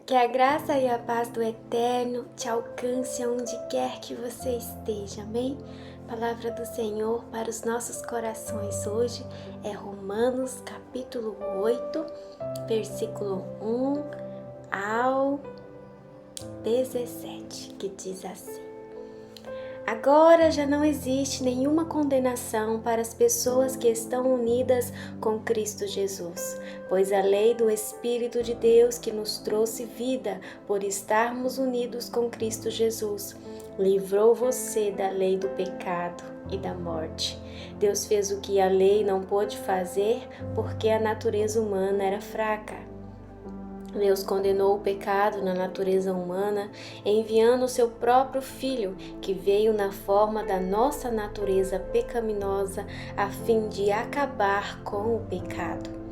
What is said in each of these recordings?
Que a graça e a paz do Eterno te alcance onde quer que você esteja, amém? Palavra do Senhor para os nossos corações hoje é Romanos capítulo 8, versículo 1 ao 17, que diz assim: Agora já não existe nenhuma condenação para as pessoas que estão unidas com Cristo Jesus, pois a lei do Espírito de Deus que nos trouxe vida por estarmos unidos com Cristo Jesus, livrou você da lei do pecado e da morte. Deus fez o que a lei não pôde fazer porque a natureza humana era fraca. Deus condenou o pecado na natureza humana, enviando o seu próprio Filho, que veio na forma da nossa natureza pecaminosa, a fim de acabar com o pecado.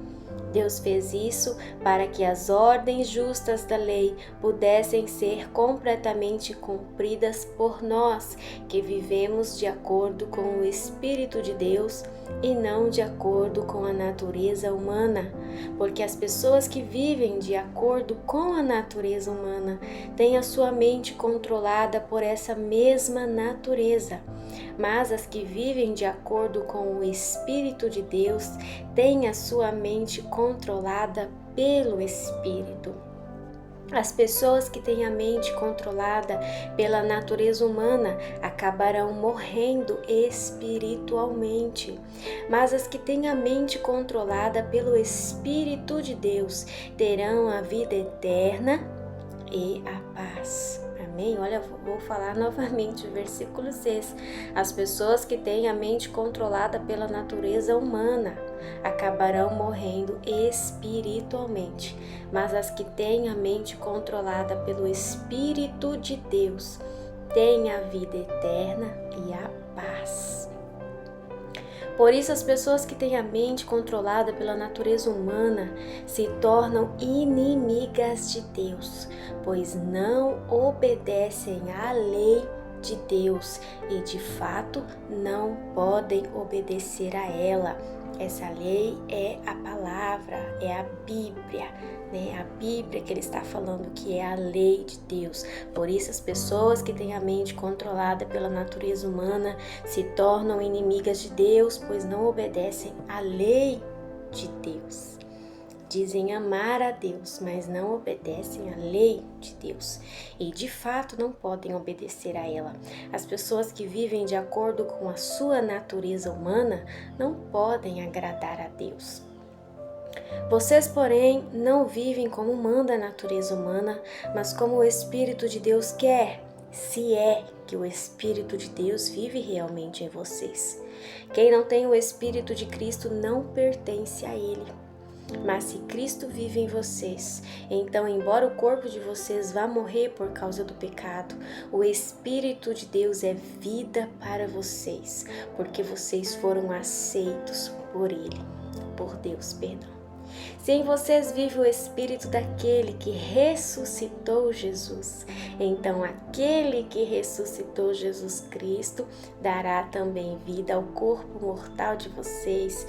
Deus fez isso para que as ordens justas da lei pudessem ser completamente cumpridas por nós, que vivemos de acordo com o Espírito de Deus e não de acordo com a natureza humana, porque as pessoas que vivem de acordo com a natureza humana têm a sua mente controlada por essa mesma natureza. Mas as que vivem de acordo com o Espírito de Deus têm a sua mente controlada pelo Espírito. As pessoas que têm a mente controlada pela natureza humana acabarão morrendo espiritualmente, mas as que têm a mente controlada pelo Espírito de Deus terão a vida eterna e a paz. Amém? Olha, vou falar novamente o versículo 6. As pessoas que têm a mente controlada pela natureza humana acabarão morrendo espiritualmente, mas as que têm a mente controlada pelo Espírito de Deus têm a vida eterna e a paz. Por isso, as pessoas que têm a mente controlada pela natureza humana se tornam inimigas de Deus, pois não obedecem à lei de Deus e, de fato, não podem obedecer a ela. Essa lei é a palavra, é a Bíblia, né? A Bíblia que ele está falando que é a lei de Deus. Por isso as pessoas que têm a mente controlada pela natureza humana se tornam inimigas de Deus, pois não obedecem à lei de Deus. Dizem amar a Deus, mas não obedecem à lei de Deus e de fato não podem obedecer a ela. As pessoas que vivem de acordo com a sua natureza humana não podem agradar a Deus. Vocês, porém, não vivem como manda a natureza humana, mas como o Espírito de Deus quer, se é que o Espírito de Deus vive realmente em vocês. Quem não tem o Espírito de Cristo não pertence a Ele. Mas se Cristo vive em vocês, então, embora o corpo de vocês vá morrer por causa do pecado, o Espírito de Deus é vida para vocês, porque vocês foram aceitos por Deus. Se em vocês vive o Espírito daquele que ressuscitou Jesus, então aquele que ressuscitou Jesus Cristo dará também vida ao corpo mortal de vocês,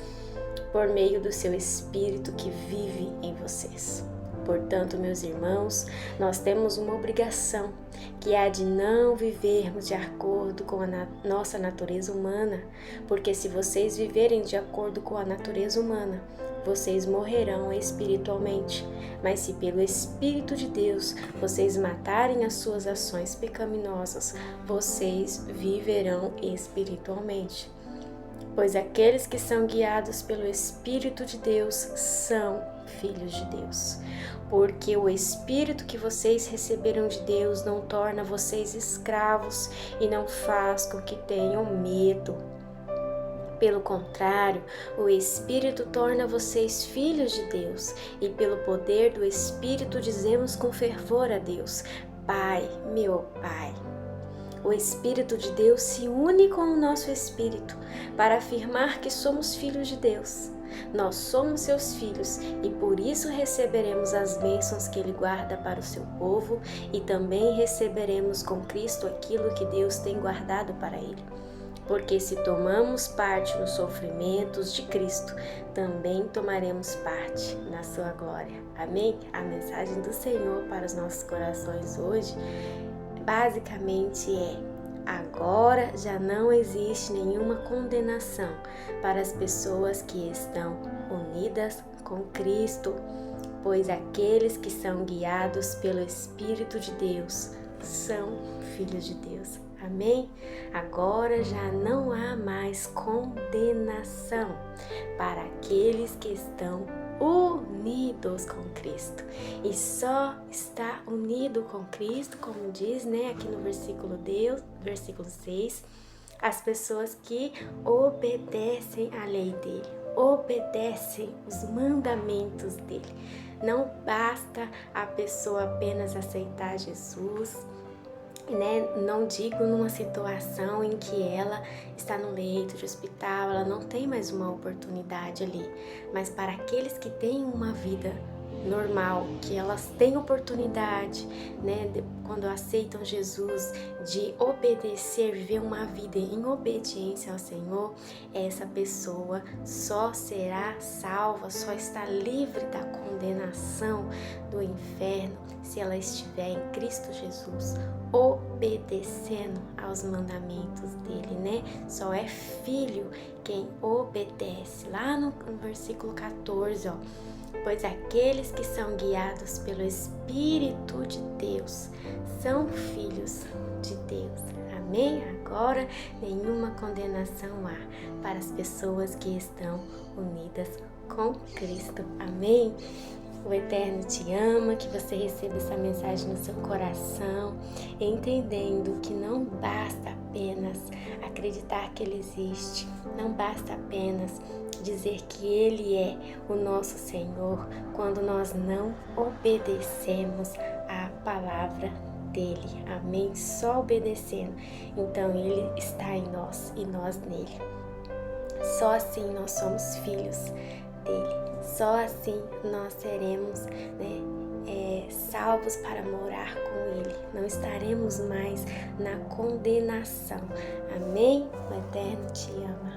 por meio do seu Espírito que vive em vocês. Portanto, meus irmãos, nós temos uma obrigação, que é a de não vivermos de acordo com a nossa natureza humana, porque se vocês viverem de acordo com a natureza humana, vocês morrerão espiritualmente. Mas se pelo Espírito de Deus vocês matarem as suas ações pecaminosas, vocês viverão espiritualmente. Pois aqueles que são guiados pelo Espírito de Deus são filhos de Deus. Porque o Espírito que vocês receberam de Deus não torna vocês escravos e não faz com que tenham medo. Pelo contrário, o Espírito torna vocês filhos de Deus, e pelo poder do Espírito dizemos com fervor a Deus: Pai, meu Pai. O Espírito de Deus se une com o nosso espírito para afirmar que somos filhos de Deus. Nós somos seus filhos e por isso receberemos as bênçãos que Ele guarda para o seu povo e também receberemos com Cristo aquilo que Deus tem guardado para Ele. Porque se tomamos parte nos sofrimentos de Cristo, também tomaremos parte na sua glória. Amém? A mensagem do Senhor para os nossos corações hoje, basicamente agora já não existe nenhuma condenação para as pessoas que estão unidas com Cristo, pois aqueles que são guiados pelo Espírito de Deus são filhos de Deus. Amém? Agora já não há mais condenação para aqueles que estão unidos com Cristo. E só está unido com Cristo, como diz, aqui no versículo 6, as pessoas que obedecem à lei dele, obedecem os mandamentos dele. Não basta a pessoa apenas aceitar Jesus, não digo numa situação em que ela está no leito de hospital, ela não tem mais uma oportunidade ali, mas para aqueles que têm uma vida normal, que elas têm oportunidade, quando aceitam Jesus, de obedecer, viver uma vida em obediência ao Senhor, essa pessoa só será salva, só está livre da condenação do inferno se ela estiver em Cristo Jesus, obedecendo aos mandamentos dele, Só é filho quem obedece. Lá no versículo 14, pois aqueles que são guiados pelo Espírito de Deus são filhos de Deus. Amém? Agora nenhuma condenação há para as pessoas que estão unidas com Cristo. Amém? O Eterno te ama, que você receba essa mensagem no seu coração, entendendo que não basta apenas acreditar que Ele existe, não basta apenas dizer que Ele é o nosso Senhor, quando nós não obedecemos à palavra dEle. Amém? Só obedecendo, então Ele está em nós e nós nele. Só assim nós somos filhos dEle. Só assim nós seremos salvos para morar com Ele. Não estaremos mais na condenação. Amém? O Eterno te ama.